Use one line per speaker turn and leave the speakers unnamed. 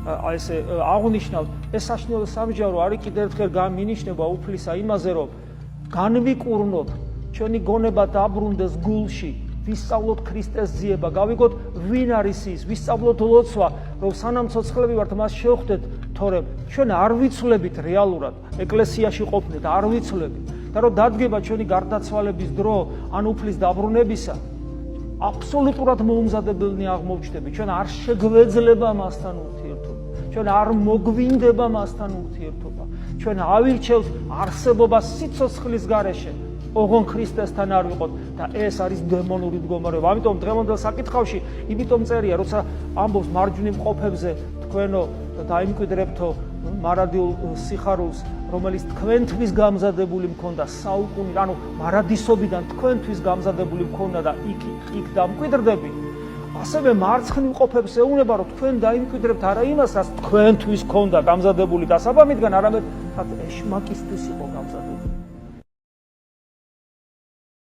ესე აღნიშნავთ, ეს საშინელო სამსჯავრო არის კიდევ ერთხელ გამინიშნება უფლისა იმაზე, რომ განვიკურნოთ ჩვენი გონება დაბრუნდეს გულში, ვისწავლოთ ქრისტეს ძიება, გავიგოთ ვინ არის ის, ვისწავლოთ ლოცვა, რომ სანამ ცოცხლები ვართ, მას შევხვდეთ, თორემ ჩვენ არ ვიცვლებით რეალურად ეკლესიაში ყოფნით, არ ვიცვლებით და რომ დადგება ჩვენი გარდაცვალების დრო ან უფლის დაბრუნებისა, აბსოლუტურად მოუმზადებელნი აღმოჩნდები, ჩვენ არ შეგვეძლება მასთან ურთიერთობა, ჩვენ არ მოგვინდება მასთან ურთიერთობა, ჩვენ ავირჩევთ არსებობა სიცოცხლის გარეშე, ოღონ ქრისტესთან არ ვიყოთ და ეს არის დემონური მდგომარეობა. ამიტომ დღევანდელ საკითხავში იმიტომ წერია, როცა ამბობს მარჯვნივ მყოფებზე თქვენო დაიმკვიდრებთო მარადიულ სიხარულს, რომელიც თქვენთვის გამზადებული მქონდა საუკუნით, ანუ მარადისობიდან თქვენთვის გამზადებული მქონდა და იქ დამკვიდრდები. ასევე მარცხნივ მყოფებს ეუბნება, რომ თქვენ დაიმკვიდრებთ არა იმას, რაც თქვენთვის მქონდა გამზადებული დასაბამიდან, არამედ რაც ეშმაკისთვის იყო გამზადებული.